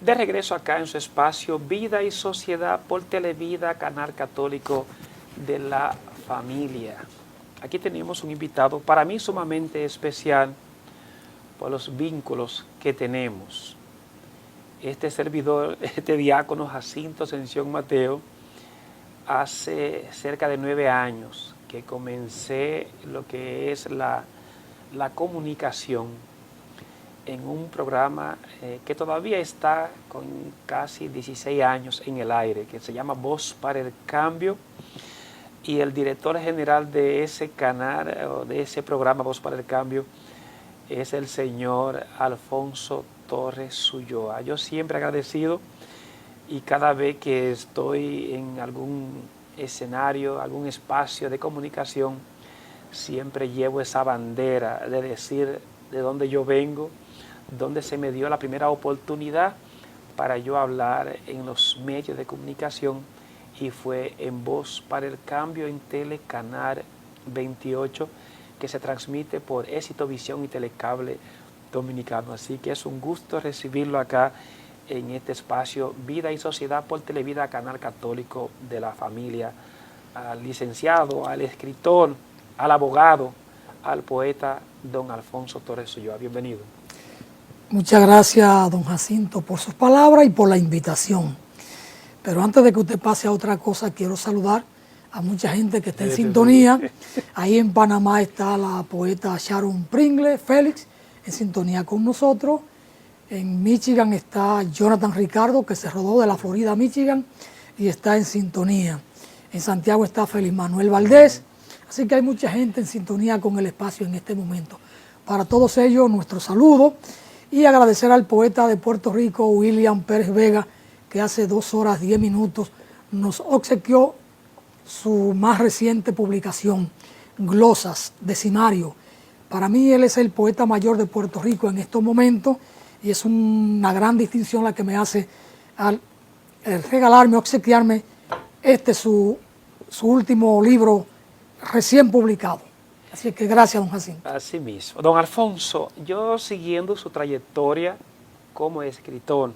De regreso acá en su espacio Vida y Sociedad por Televida, Canal Católico de la Familia. Aquí tenemos un invitado para mí sumamente especial por los vínculos que tenemos. Este servidor, este diácono Jacinto Ascensión Mateo, hace cerca de 9 años que comencé lo que es la comunicación en un programa que todavía está con casi 16 años en el aire, que se llama Voz para el Cambio, y el director general de ese canal, o de ese programa Voz para el Cambio, es el señor Alfonso Torres Ulloa. Yo siempre agradecido, y cada vez que estoy en algún escenario, algún espacio de comunicación, siempre llevo esa bandera de decir de dónde yo vengo, donde se me dio la primera oportunidad para yo hablar en los medios de comunicación, y fue en Voz para el Cambio en Telecanal 28, que se transmite por Éxito Visión y Telecable Dominicano. Así que es un gusto recibirlo acá en este espacio Vida y Sociedad por Televida, Canal Católico de la Familia, al licenciado, al escritor, al abogado, al poeta don Alfonso Torres Ulloa. Bienvenido. Muchas gracias, don Jacinto, por sus palabras y por la invitación. Pero antes de que usted pase a otra cosa, quiero saludar a mucha gente que está en sintonía. Ahí en Panamá está la poeta Sharon Pringle Félix, en sintonía con nosotros. En Michigan está Jonathan Ricardo, que se rodó de la Florida, Michigan, y está en sintonía. En Santiago está Félix Manuel Valdés. Así que hay mucha gente en sintonía con el espacio en este momento. Para todos ellos, nuestro saludo. Y agradecer al poeta de Puerto Rico, William Pérez Vega, que hace 2 horas 10 minutos nos obsequió su más reciente publicación, Glosas, Decimario. Para mí él es el poeta mayor de Puerto Rico en estos momentos, y es una gran distinción la que me hace al regalarme, obsequiarme su último libro recién publicado. Así que gracias, don Jacinto. Así mismo. Don Alfonso, yo siguiendo su trayectoria como escritor,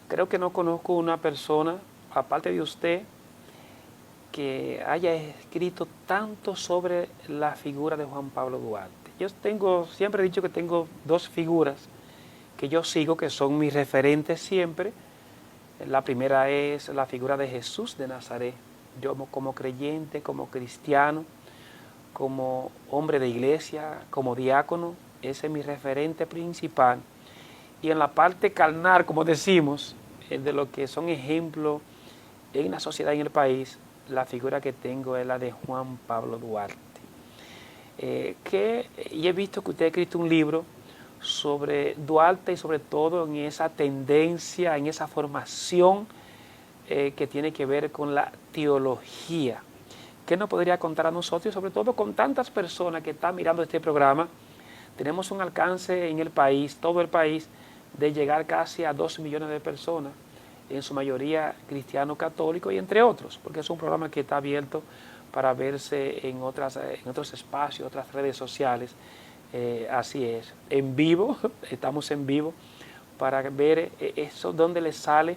creo que no conozco una persona, aparte de usted, que haya escrito tanto sobre la figura de Juan Pablo Duarte. Yo siempre he dicho que tengo 2 figuras que yo sigo, que son mis referentes siempre. La primera es la figura de Jesús de Nazaret. Yo como creyente, como cristiano, como hombre de iglesia, como diácono, ese es mi referente principal. Y en la parte carnal, como decimos, de lo que son ejemplos en la sociedad y en el país, la figura que tengo es la de Juan Pablo Duarte. Y he visto que usted ha escrito un libro sobre Duarte, y sobre todo en esa tendencia, en esa formación que tiene que ver con la teología. ¿Qué nos podría contar a nosotros? Y sobre todo con tantas personas que están mirando este programa, tenemos un alcance en el país, todo el país, de llegar casi a 2 millones de personas, en su mayoría cristianos católicos y entre otros, porque es un programa que está abierto para verse en otros espacios, otras redes sociales. Así es, en vivo, estamos en vivo, para ver eso, donde les sale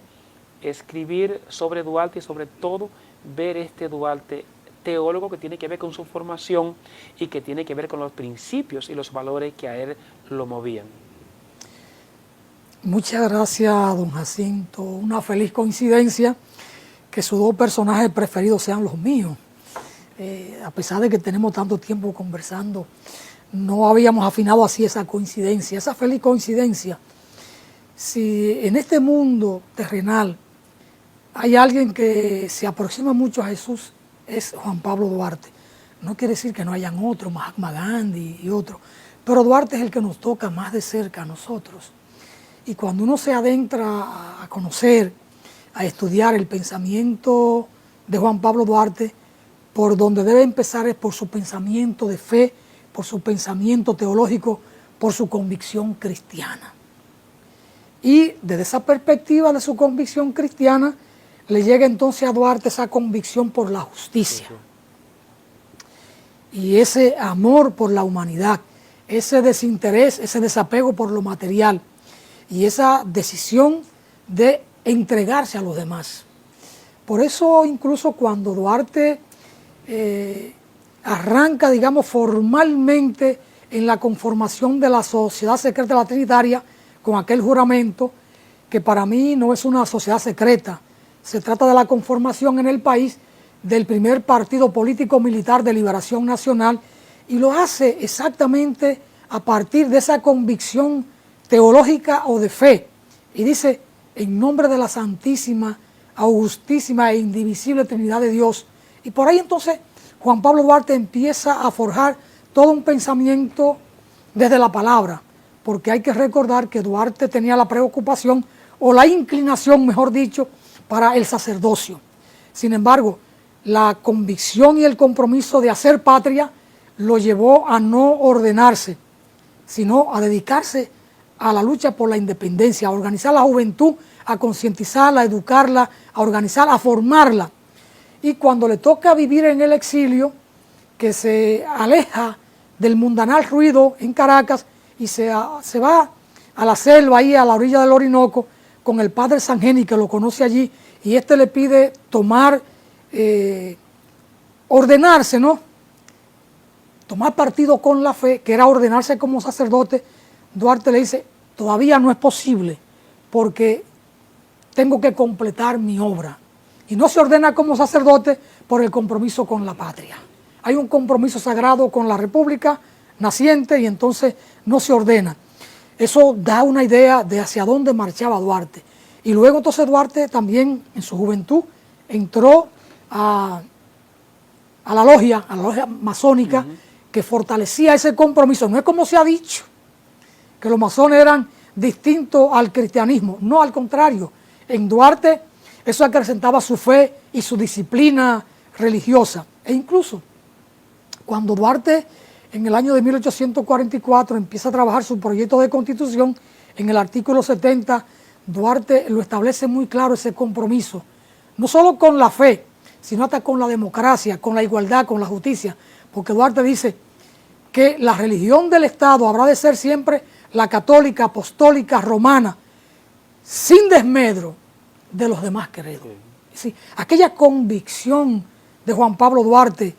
escribir sobre Duarte, y sobre todo ver este Duarte teólogo que tiene que ver con su formación y que tiene que ver con los principios y los valores que a él lo movían. Muchas gracias, don Jacinto. Una feliz coincidencia que sus 2 personajes preferidos sean los míos. A pesar de que tenemos tanto tiempo conversando, no habíamos afinado así esa coincidencia, esa feliz coincidencia. Si en este mundo terrenal hay alguien que se aproxima mucho a Jesús, es Juan Pablo Duarte. No quiere decir que no hayan otros, Mahatma Gandhi y otros, pero Duarte es el que nos toca más de cerca a nosotros. Y cuando uno se adentra a conocer, a estudiar el pensamiento de Juan Pablo Duarte, por donde debe empezar es por su pensamiento de fe, por su pensamiento teológico, por su convicción cristiana. Y desde esa perspectiva de su convicción cristiana, le llega entonces a Duarte esa convicción por la justicia. Y ese amor por la humanidad, ese desinterés, ese desapego por lo material, y esa decisión de entregarse a los demás. Por eso incluso cuando Duarte arranca, digamos, formalmente en la conformación de la Sociedad Secreta de la Trinitaria, con aquel juramento, que para mí no es una sociedad secreta, se trata de la conformación en el país del primer partido político militar de liberación nacional, y lo hace exactamente a partir de esa convicción teológica o de fe, y dice: en nombre de la Santísima, Augustísima e Indivisible Trinidad de Dios. Y por ahí entonces Juan Pablo Duarte empieza a forjar todo un pensamiento desde la palabra, porque hay que recordar que Duarte tenía la preocupación o la inclinación, mejor dicho, para el sacerdocio. Sin embargo, la convicción y el compromiso de hacer patria lo llevó a no ordenarse, sino a dedicarse a la lucha por la independencia, a organizar la juventud, a concientizarla, a educarla, a organizarla, a formarla. Y cuando le toca vivir en el exilio, que se aleja del mundanal ruido en Caracas y se va a la selva, ahí a la orilla del Orinoco, con el padre Sangeni, que lo conoce allí, y este le pide tomar, ordenarse, ¿no? Tomar partido con la fe, que era ordenarse como sacerdote. Duarte le dice: todavía no es posible, porque tengo que completar mi obra. Y no se ordena como sacerdote por el compromiso con la patria. Hay un compromiso sagrado con la República naciente y entonces no se ordena. Eso da una idea de hacia dónde marchaba Duarte. Y luego entonces Duarte también en su juventud entró a la logia masónica, que fortalecía ese compromiso. No es como se ha dicho, que los masones eran distintos al cristianismo. No, al contrario. En Duarte eso acrecentaba su fe y su disciplina religiosa. E incluso cuando Duarte en el año de 1844 empieza a trabajar su proyecto de constitución, en el artículo 70, Duarte lo establece muy claro, ese compromiso, no solo con la fe, sino hasta con la democracia, con la igualdad, con la justicia, porque Duarte dice que la religión del Estado habrá de ser siempre la católica, apostólica, romana, sin desmedro de los demás credos. Sí, aquella convicción de Juan Pablo Duarte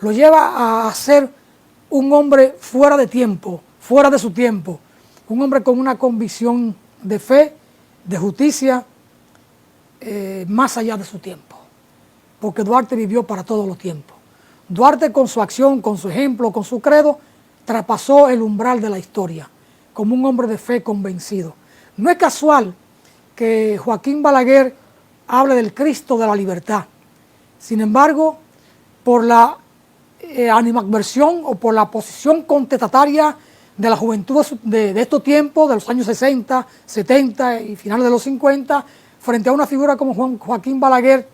lo lleva a ser un hombre fuera de tiempo, fuera de su tiempo, un hombre con una convicción de fe, de justicia, más allá de su tiempo, porque Duarte vivió para todos los tiempos. Duarte, con su acción, con su ejemplo, con su credo, traspasó el umbral de la historia como un hombre de fe convencido. No es casual que Joaquín Balaguer hable del Cristo de la libertad. Sin embargo, por la animadversión o por la posición contestataria de la juventud de estos tiempos, de los años 60, 70 y finales de los 50, frente a una figura como Joaquín Balaguer,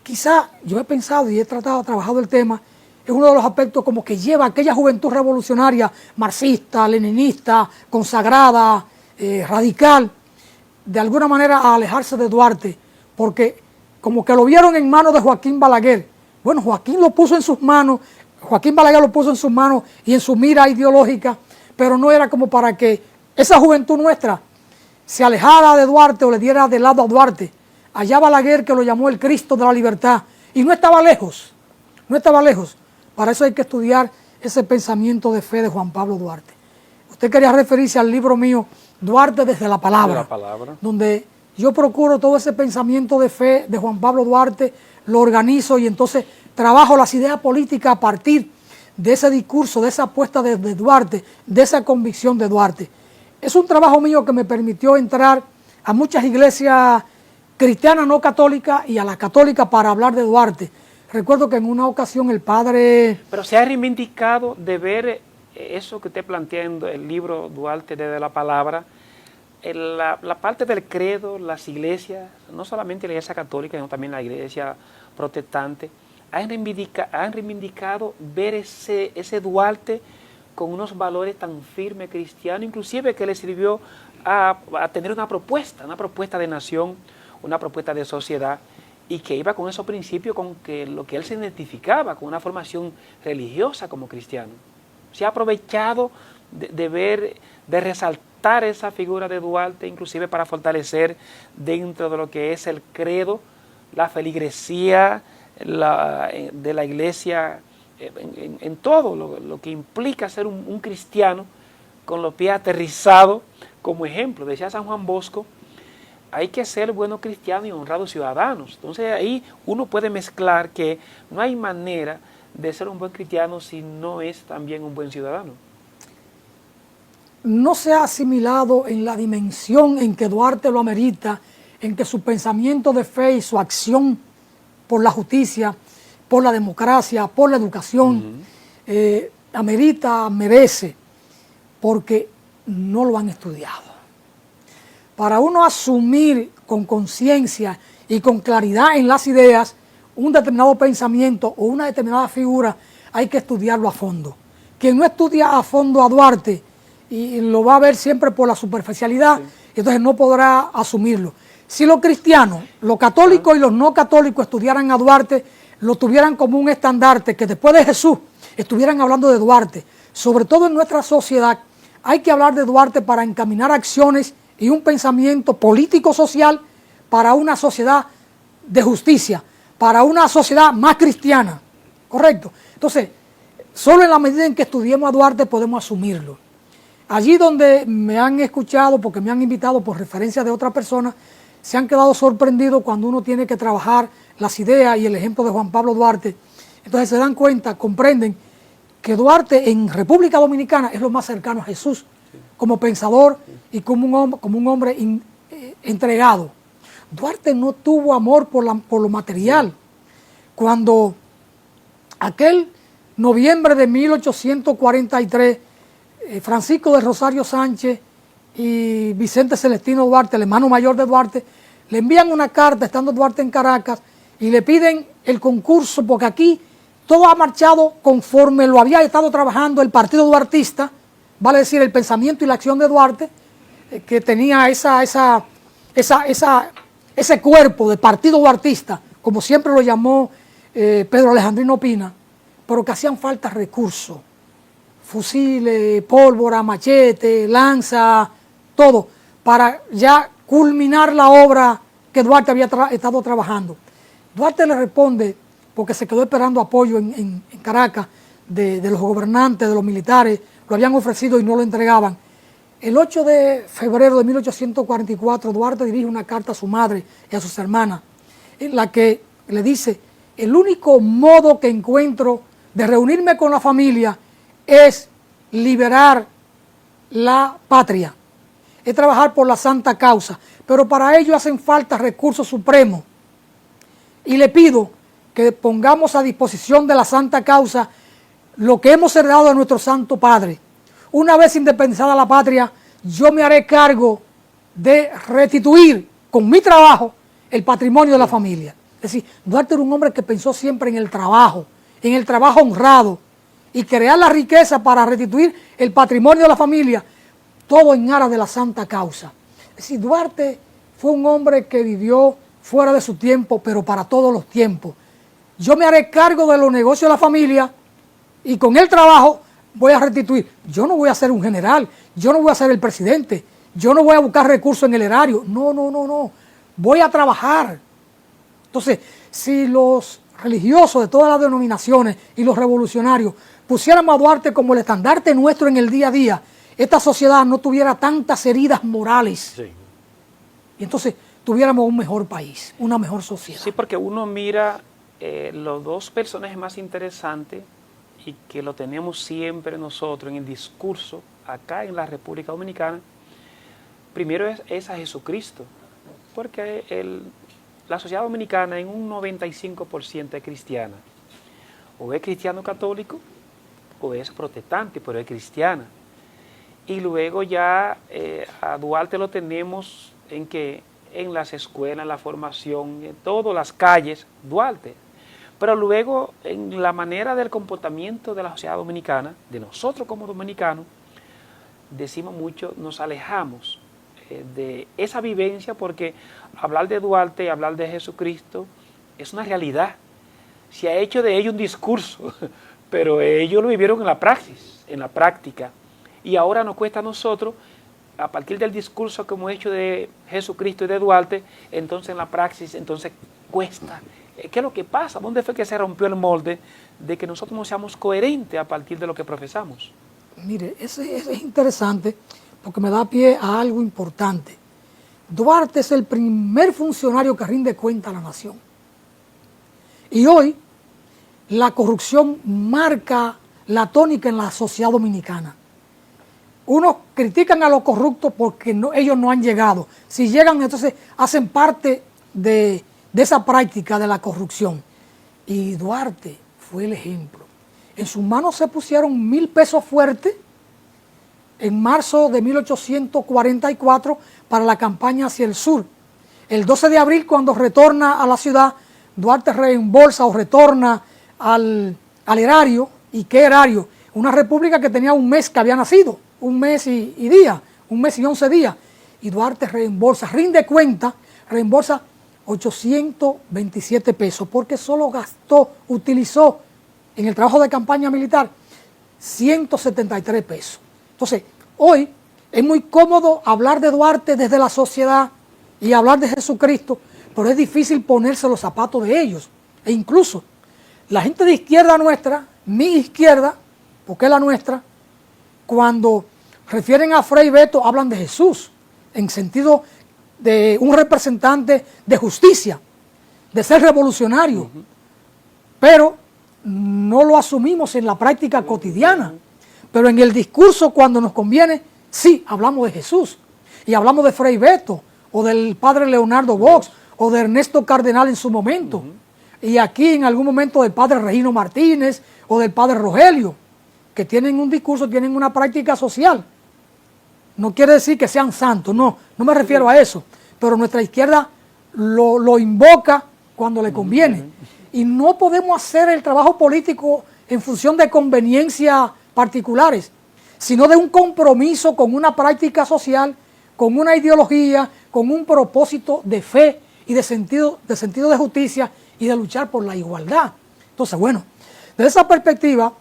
quizá yo he pensado y he trabajado el tema, es uno de los aspectos como que lleva a aquella juventud revolucionaria, marxista, leninista, consagrada, radical, de alguna manera a alejarse de Duarte, porque como que lo vieron en manos de Joaquín Balaguer. Bueno, Joaquín lo puso en sus manos, Joaquín Balaguer lo puso en sus manos y en su mira ideológica, pero no era como para que esa juventud nuestra se alejara de Duarte o le diera de lado a Duarte. Allá Balaguer, que lo llamó el Cristo de la libertad, y no estaba lejos, no estaba lejos. Para eso hay que estudiar ese pensamiento de fe de Juan Pablo Duarte. Usted quería referirse al libro mío, Duarte desde la palabra, donde yo procuro todo ese pensamiento de fe de Juan Pablo Duarte, lo organizo y entonces trabajo las ideas políticas a partir de ese discurso, de esa apuesta de Duarte, de esa convicción de Duarte. Es un trabajo mío que me permitió entrar a muchas iglesias cristianas no católicas y a las católicas para hablar de Duarte. Recuerdo que en una ocasión el padre... Pero se ha reivindicado de ver eso que usted plantea en el libro Duarte desde la palabra, la parte del credo, las iglesias, no solamente la iglesia católica, sino también la iglesia protestante, han reivindicado ver ese Duarte con unos valores tan firmes cristianos, inclusive que le sirvió a tener una propuesta de nación, una propuesta de sociedad, y que iba con esos principios con que lo que él se identificaba, con una formación religiosa como cristiano. Se ha aprovechado de ver, de resaltar resaltar esa figura de Duarte, inclusive para fortalecer dentro de lo que es el credo, la feligresía de la iglesia, en todo lo que implica ser un cristiano con los pies aterrizados como ejemplo. Decía San Juan Bosco, hay que ser buenos cristianos y honrados ciudadanos. Entonces ahí uno puede mezclar que no hay manera de ser un buen cristiano si no es también un buen ciudadano. No se ha asimilado en la dimensión en que Duarte lo amerita, en que su pensamiento de fe y su acción por la justicia, por la democracia, por la educación, merece, porque no lo han estudiado. Para uno asumir con conciencia y con claridad en las ideas un determinado pensamiento o una determinada figura, hay que estudiarlo a fondo. Quien no estudia a fondo a Duarte y lo va a ver siempre por la superficialidad, entonces no podrá asumirlo. Si los cristianos, los católicos y los no católicos estudiaran a Duarte, lo tuvieran como un estandarte, que después de Jesús estuvieran hablando de Duarte, sobre todo en nuestra sociedad, hay que hablar de Duarte para encaminar acciones y un pensamiento político-social para una sociedad de justicia, para una sociedad más cristiana, ¿correcto? Entonces, solo en la medida en que estudiemos a Duarte podemos asumirlo. Allí donde me han escuchado, porque me han invitado por referencia de otras personas, se han quedado sorprendidos cuando uno tiene que trabajar las ideas y el ejemplo de Juan Pablo Duarte. Entonces se dan cuenta, comprenden que Duarte en República Dominicana es lo más cercano a Jesús, como pensador y como un hombre entregado. Duarte no tuvo amor por lo material. Cuando aquel noviembre de 1843, Francisco de Rosario Sánchez y Vicente Celestino Duarte, el hermano mayor de Duarte, le envían una carta estando Duarte en Caracas y le piden el concurso, porque aquí todo ha marchado conforme lo había estado trabajando el Partido Duartista, vale decir, el pensamiento y la acción de Duarte, que tenía ese cuerpo de Partido Duartista, como siempre lo llamó Pedro Alejandrino Pina, pero que hacían falta recursos, fusiles, pólvora, machete, lanza, todo, para ya culminar la obra que Duarte había estado trabajando. Duarte le responde, porque se quedó esperando apoyo en Caracas de los gobernantes, de los militares, lo habían ofrecido y no lo entregaban. El 8 de febrero de 1844, Duarte dirige una carta a su madre y a sus hermanas, en la que le dice, el único modo que encuentro de reunirme con la familia es liberar la patria, es trabajar por la santa causa, pero para ello hacen falta recursos supremos. Y le pido que pongamos a disposición de la santa causa lo que hemos heredado de nuestro Santo Padre. Una vez independizada la patria, yo me haré cargo de restituir con mi trabajo el patrimonio de la familia. Es decir, Duarte era un hombre que pensó siempre en el trabajo honrado, y crear la riqueza para restituir el patrimonio de la familia, todo en aras de la santa causa. Es decir, Duarte fue un hombre que vivió fuera de su tiempo, pero para todos los tiempos. Yo me haré cargo de los negocios de la familia y con el trabajo voy a restituir. Yo no voy a ser un general, yo no voy a ser el presidente, yo no voy a buscar recursos en el erario. No. Voy a trabajar. Entonces, si los religiosos de todas las denominaciones y los revolucionarios pusiéramos a Duarte como el estandarte nuestro en el día a día, esta sociedad no tuviera tantas heridas morales. Sí. Y entonces tuviéramos un mejor país, una mejor sociedad. Sí, porque uno mira los dos personajes más interesantes y que lo tenemos siempre nosotros en el discurso acá en la República Dominicana. Primero es a Jesucristo, porque la sociedad dominicana en un 95% es cristiana. O es cristiano católico o es protestante, pero es cristiana. Y luego ya a Duarte lo tenemos en las escuelas, en la formación, en todas las calles, Duarte. Pero luego en la manera del comportamiento de la sociedad dominicana, de nosotros como dominicanos, decimos mucho, nos alejamos de esa vivencia, porque hablar de Duarte, hablar de Jesucristo, es una realidad. Se ha hecho de ello un discurso, pero ellos lo vivieron en la praxis, en la práctica. Y ahora nos cuesta a nosotros a partir del discurso que hemos hecho de Jesucristo y de Duarte, entonces en la praxis, entonces cuesta. ¿Qué es lo que pasa? ¿Dónde fue que se rompió el molde de que nosotros no seamos coherentes a partir de lo que profesamos? Mire, eso es interesante porque me da pie a algo importante. Duarte es el primer funcionario que rinde cuenta a la nación. Y hoy la corrupción marca la tónica en la sociedad dominicana. Unos critican a los corruptos porque ellos no han llegado. Si llegan, entonces hacen parte de esa práctica de la corrupción. Y Duarte fue el ejemplo. En sus manos se pusieron 1,000 pesos fuertes en marzo de 1844 para la campaña hacia el sur. El 12 de abril, cuando retorna a la ciudad, Duarte reembolsa o retorna al erario. ¿Y qué erario? Una república que tenía un mes que había nacido, un mes y día, un mes y 11 días. Y Duarte reembolsa, rinde cuenta, reembolsa 827 pesos, porque solo utilizó en el trabajo de campaña militar 173 pesos. Entonces, hoy es muy cómodo hablar de Duarte desde la sociedad y hablar de Jesucristo, pero es difícil ponerse los zapatos de ellos. E incluso la gente de izquierda nuestra, mi izquierda, porque es la nuestra, cuando refieren a Frei Beto, hablan de Jesús, en sentido de un representante de justicia, de ser revolucionario, pero no lo asumimos en la práctica cotidiana. Pero en el discurso, cuando nos conviene, sí, hablamos de Jesús, y hablamos de Frei Beto, o del padre Leonardo Box, o de Ernesto Cardenal en su momento, y aquí en algún momento del padre Regino Martínez, o del padre Rogelio, que tienen un discurso, tienen una práctica social. No quiere decir que sean santos, no me refiero a eso, pero nuestra izquierda lo invoca cuando le conviene. Y no podemos hacer el trabajo político en función de conveniencias particulares, sino de un compromiso con una práctica social, con una ideología, con un propósito de fe y de sentido de justicia y de luchar por la igualdad. Entonces, bueno, desde esa perspectiva,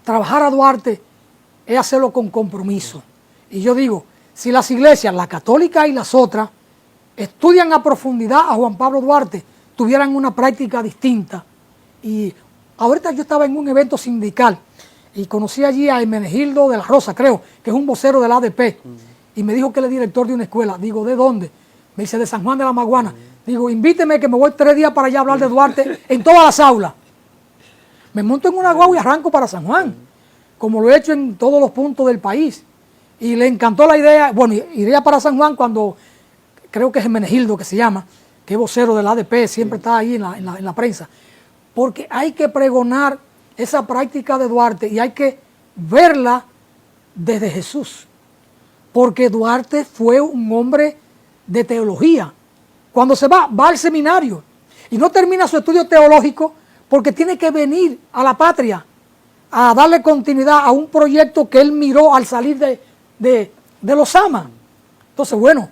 trabajar a Duarte es hacerlo con compromiso. Y yo digo, si las iglesias, la católica y las otras, estudian a profundidad a Juan Pablo Duarte, tuvieran una práctica distinta. Y ahorita yo estaba en un evento sindical y conocí allí a Hermenegildo de la Rosa, creo, que es un vocero del ADP, y me dijo que él es director de una escuela. Digo, ¿de dónde? Me dice, de San Juan de la Maguana. Digo, invíteme que me voy 3 días para allá a hablar de Duarte en todas las aulas. Me monto en una guagua y arranco para San Juan, como lo he hecho en todos los puntos del país. Y le encantó la idea. Bueno, iría para San Juan cuando, creo que es Hermenegildo que se llama, que es vocero del ADP, siempre está ahí en la prensa. Porque hay que pregonar esa práctica de Duarte y hay que verla desde Jesús. Porque Duarte fue un hombre de teología. Cuando se va al seminario y no termina su estudio teológico porque tiene que venir a la patria a darle continuidad a un proyecto que él miró al salir de los AMA. Entonces, bueno,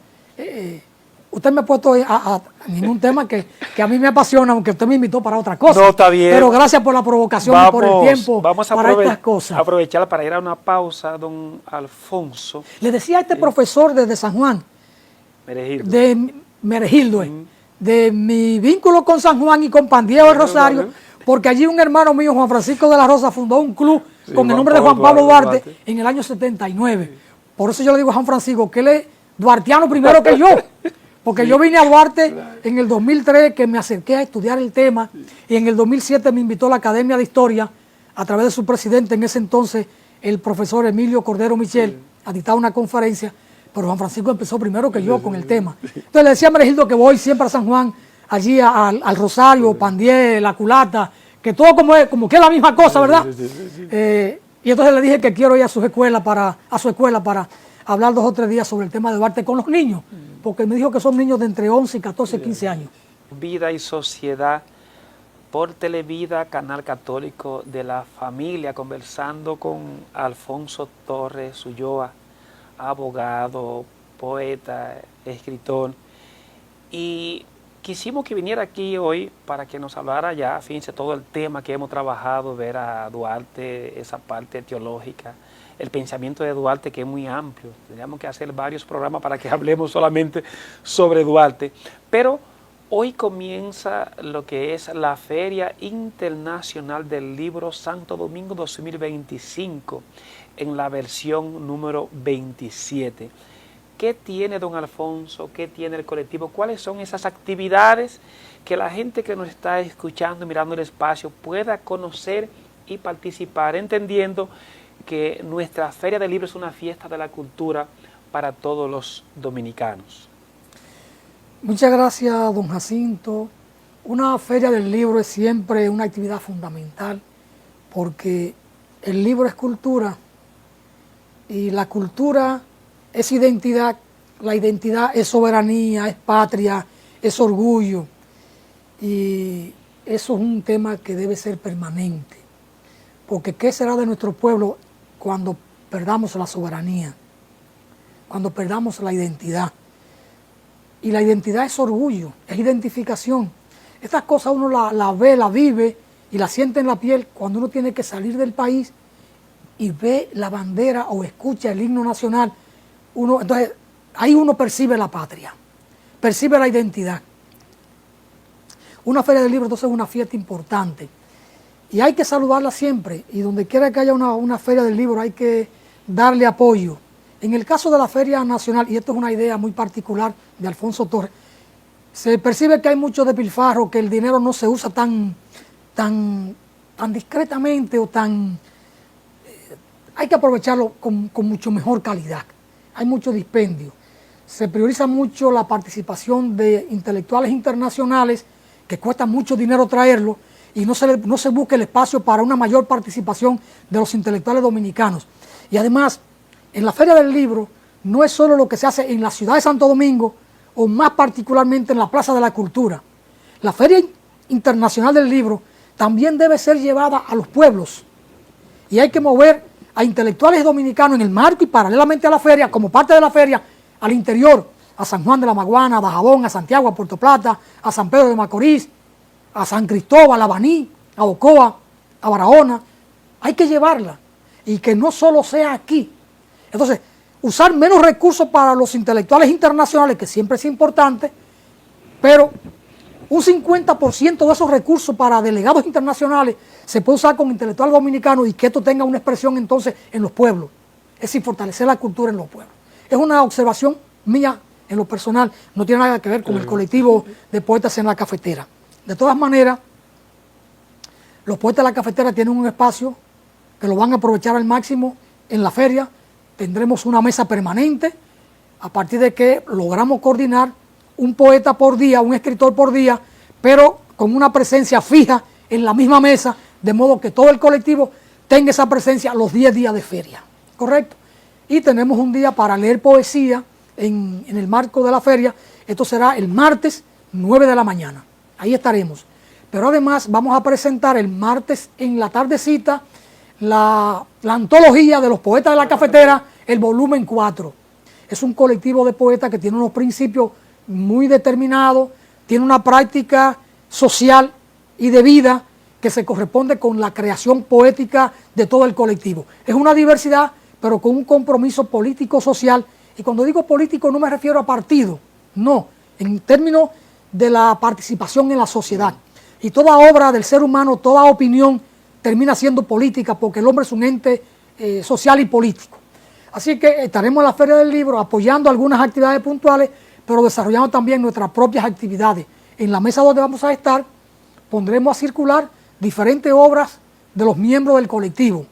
usted me ha puesto en un tema que a mí me apasiona, aunque usted me invitó para otra cosa. No, está bien. Pero gracias por la provocación y por el tiempo para estas cosas. Aprovechar para ir a una pausa, don Alfonso. Le decía a este profesor desde San Juan, Meregildo, de mi vínculo con San Juan y con Pandiego del Rosario, porque allí un hermano mío, Juan Francisco de la Rosa, fundó un club con el nombre de Juan Pablo Duarte en el año 79. Por eso yo le digo a Juan Francisco que él es duartiano primero que yo, porque yo vine a Duarte en el 2003, que me acerqué a estudiar el tema, y en el 2007 me invitó a la Academia de Historia, a través de su presidente en ese entonces, el profesor Emilio Cordero Michel, a dictar una conferencia, pero Juan Francisco empezó primero que yo con el tema. Entonces le decía a Meregildo que voy siempre a San Juan, allí al Rosario, Pandié, La Culata, que todo como que es la misma cosa, ¿verdad? Y entonces le dije que quiero ir a su escuela para hablar 2 o 3 días sobre el tema de Duarte con los niños, porque me dijo que son niños de entre 11 y 14, 15 años. Vida y Sociedad, por Televida, Canal Católico de la Familia, conversando con Alfonso Torres Ulloa, abogado, poeta, escritor. Y quisimos que viniera aquí hoy para que nos hablara ya, fíjense, todo el tema que hemos trabajado, ver a Duarte, esa parte teológica, el pensamiento de Duarte, que es muy amplio. Tendríamos que hacer varios programas para que hablemos solamente sobre Duarte. Pero hoy comienza lo que es la Feria Internacional del Libro Santo Domingo 2025, en la versión número 27. ¿Qué tiene don Alfonso? ¿Qué tiene el colectivo? ¿Cuáles son esas actividades que la gente que nos está escuchando, mirando el espacio, pueda conocer y participar, entendiendo que nuestra Feria del Libro es una fiesta de la cultura para todos los dominicanos? Muchas gracias, don Jacinto. Una Feria del Libro es siempre una actividad fundamental porque el libro es cultura y la cultura es identidad, la identidad es soberanía, es patria, es orgullo, y eso es un tema que debe ser permanente, porque ¿qué será de nuestro pueblo cuando perdamos la soberanía, cuando perdamos la identidad? Y la identidad es orgullo, es identificación. Estas cosas uno la ve, la vive y la siente en la piel cuando uno tiene que salir del país y ve la bandera o escucha el himno nacional. Entonces, ahí uno percibe la patria, percibe la identidad. Una feria del libro entonces es una fiesta importante y hay que saludarla siempre, y donde quiera que haya una feria del libro hay que darle apoyo. En el caso de la Feria Nacional, y esto es una idea muy particular de Alfonso Torres, se percibe que hay mucho despilfarro, que el dinero no se usa tan discretamente o tan... hay que aprovecharlo con mucho mejor calidad. Hay mucho dispendio. Se prioriza mucho la participación de intelectuales internacionales, que cuesta mucho dinero traerlo, y no se busca el espacio para una mayor participación de los intelectuales dominicanos. Y además, en la Feria del Libro no es solo lo que se hace en la ciudad de Santo Domingo, o más particularmente en la Plaza de la Cultura. La Feria Internacional del Libro también debe ser llevada a los pueblos, y hay que mover a intelectuales dominicanos en el marco y paralelamente a la feria, como parte de la feria, al interior, a San Juan de la Maguana, a Dajabón, a Santiago, a Puerto Plata, a San Pedro de Macorís, a San Cristóbal, a Baní, a Ocoa, a Barahona. Hay que llevarla, y que no solo sea aquí. Entonces, usar menos recursos para los intelectuales internacionales, que siempre es importante, pero un 50% de esos recursos para delegados internacionales se puede usar con intelectuales dominicanos, y que esto tenga una expresión entonces en los pueblos. Es decir, fortalecer la cultura en los pueblos. Es una observación mía en lo personal, no tiene nada que ver con el colectivo de poetas en la cafetera. De todas maneras, los poetas de la cafetera tienen un espacio que lo van a aprovechar al máximo en la feria. Tendremos una mesa permanente, a partir de que logramos coordinar un poeta por día, un escritor por día, pero con una presencia fija en la misma mesa, de modo que todo el colectivo tenga esa presencia los 10 días de feria, ¿correcto? Y tenemos un día para leer poesía en el marco de la feria. Esto será el martes 9 de la mañana, ahí estaremos. Pero además vamos a presentar el martes en la tardecita la antología de los poetas de la cafetera, el volumen 4. Es un colectivo de poetas que tiene unos principios muy determinados, tiene una práctica social y de vida que se corresponde con la creación poética de todo el colectivo. Es una diversidad, pero con un compromiso político-social, y cuando digo político no me refiero a partido, no, en términos de la participación en la sociedad. Y toda obra del ser humano, toda opinión, termina siendo política, porque el hombre es un ente social y político. Así que estaremos en la Feria del Libro apoyando algunas actividades puntuales, pero desarrollando también nuestras propias actividades. En la mesa donde vamos a estar, pondremos a circular diferentes obras de los miembros del colectivo,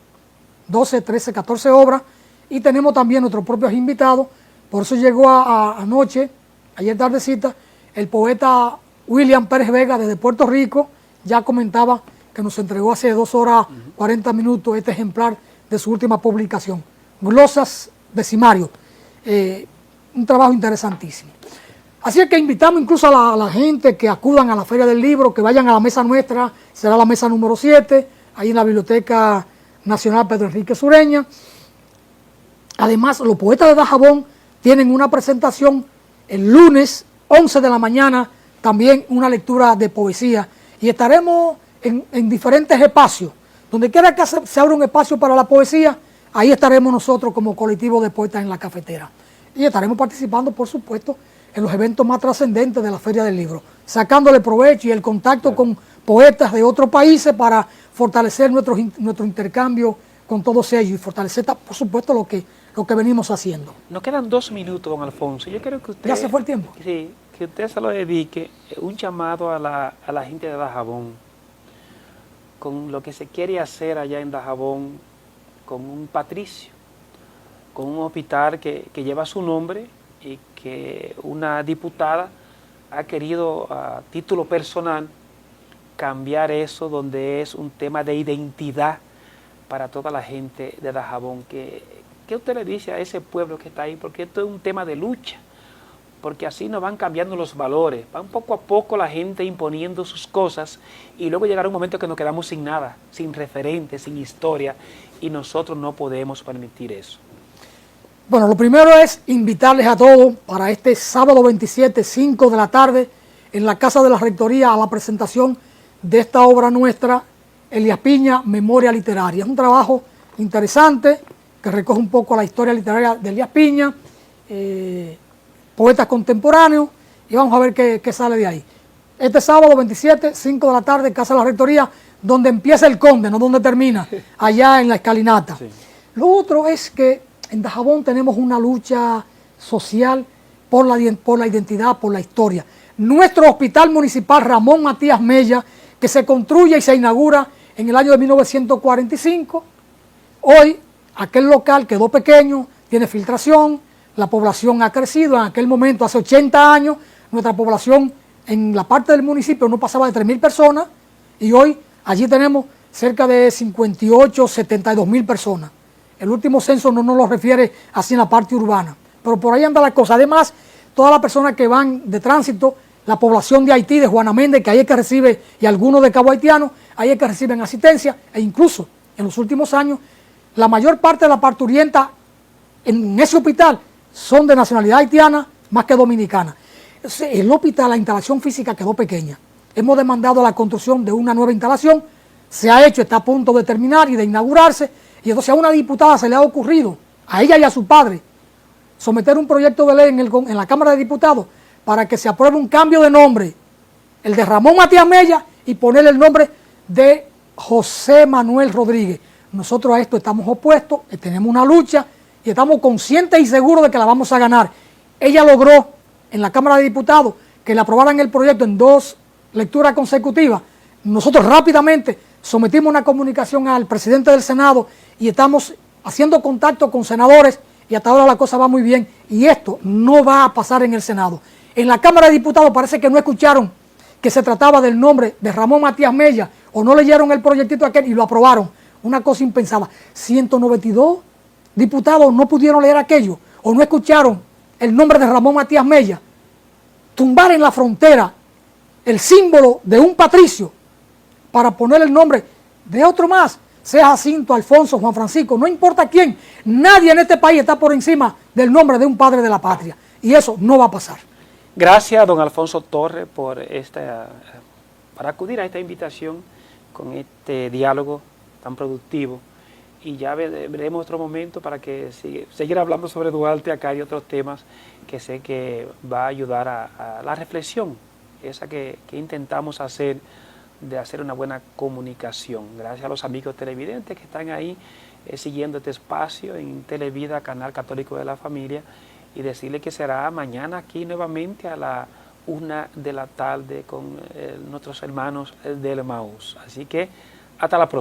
12, 13, 14 obras, y tenemos también nuestros propios invitados. Por eso llegó anoche, ayer tardecita, el poeta William Pérez Vega desde Puerto Rico. Ya comentaba que nos entregó hace 2 horas 40 minutos este ejemplar de su última publicación, Glosas Decimarios, un trabajo interesantísimo. Así es que invitamos incluso a la gente que acudan a la Feria del Libro, que vayan a la mesa nuestra, será la mesa número 7, ahí en la Biblioteca Nacional Pedro Enrique Sureña. Además, los poetas de Dajabón tienen una presentación el lunes 11 de la mañana, también una lectura de poesía, y estaremos en diferentes espacios. Donde quiera que se abra un espacio para la poesía, ahí estaremos nosotros como colectivo de poetas en la cafetera. Y estaremos participando, por supuesto, en los eventos más trascendentes de la Feria del Libro, sacándole provecho y el contacto con poetas de otros países para fortalecer nuestro intercambio con todos ellos y fortalecer, por supuesto, lo que venimos haciendo. Nos quedan 2 minutos, don Alfonso. Yo quiero que usted... ¿Ya se fue el tiempo? Sí, que usted se lo dedique un llamado a la gente de Dajabón, con lo que se quiere hacer allá en Dajabón, con un patricio, con un hospital que lleva su nombre y que una diputada ha querido a título personal cambiar eso, donde es un tema de identidad para toda la gente de Dajabón. ¿Qué usted le dice a ese pueblo que está ahí? Porque esto es un tema de lucha, porque así nos van cambiando los valores, van poco a poco la gente imponiendo sus cosas y luego llegará un momento que nos quedamos sin nada, sin referentes, sin historia, y nosotros no podemos permitir eso. Bueno, lo primero es invitarles a todos para este sábado 27, 5 de la tarde, en la Casa de la Rectoría, a la presentación de esta obra nuestra, Elías Piña, Memoria Literaria. Es un trabajo interesante que recoge un poco la historia literaria de Elías Piña, poetas contemporáneos, y vamos a ver qué sale de ahí. Este sábado 27, 5 de la tarde, Casa de la Rectoría, donde empieza el Conde, no donde termina, allá en la escalinata. Sí. Lo otro es que en Dajabón tenemos una lucha social por la identidad, por la historia. Nuestro hospital municipal Ramón Matías Mella, que se construye y se inaugura en el año de 1945, hoy aquel local quedó pequeño, tiene filtración, la población ha crecido. En aquel momento, hace 80 años, nuestra población en la parte del municipio no pasaba de 3.000 personas y hoy allí tenemos cerca de 58, 72.000 personas. El último censo no nos lo refiere así en la parte urbana, pero por ahí anda la cosa. Además, todas las personas que van de tránsito, la población de Haití, de Juana Méndez, que ahí es que recibe, y algunos de Cabo Haitiano, ahí es que reciben asistencia, e incluso en los últimos años, la mayor parte de la parturienta en ese hospital son de nacionalidad haitiana más que dominicana. El hospital, la instalación física quedó pequeña. Hemos demandado la construcción de una nueva instalación, se ha hecho, está a punto de terminar y de inaugurarse, y entonces a una diputada se le ha ocurrido, a ella y a su padre, someter un proyecto de ley en la Cámara de Diputados para que se apruebe un cambio de nombre, el de Ramón Matías Mella, y ponerle el nombre de José Manuel Rodríguez. Nosotros a esto estamos opuestos, tenemos una lucha y estamos conscientes y seguros de que la vamos a ganar. Ella logró en la Cámara de Diputados que le aprobaran el proyecto en 2 lecturas consecutivas. Nosotros rápidamente sometimos una comunicación al presidente del Senado y estamos haciendo contacto con senadores y hasta ahora la cosa va muy bien y esto no va a pasar en el Senado. En la Cámara de Diputados parece que no escucharon que se trataba del nombre de Ramón Matías Mella o no leyeron el proyectito aquel y lo aprobaron. Una cosa impensada. 192 diputados no pudieron leer aquello o no escucharon el nombre de Ramón Matías Mella. Tumbar en la frontera el símbolo de un patricio para poner el nombre de otro más, sea Jacinto, Alfonso, Juan Francisco, no importa quién, nadie en este país está por encima del nombre de un padre de la patria y eso no va a pasar. Gracias, don Alfonso Torres, para acudir a esta invitación con este diálogo tan productivo. Y ya veremos otro momento para que seguir hablando sobre Duarte acá y otros temas que sé que va a ayudar a la reflexión, esa que intentamos hacer, de hacer una buena comunicación. Gracias a los amigos televidentes que están ahí siguiendo este espacio en Televida, Canal Católico de la Familia, y decirle que será mañana aquí nuevamente a la 1 de la tarde con nuestros hermanos del Emaús. Así que hasta la próxima.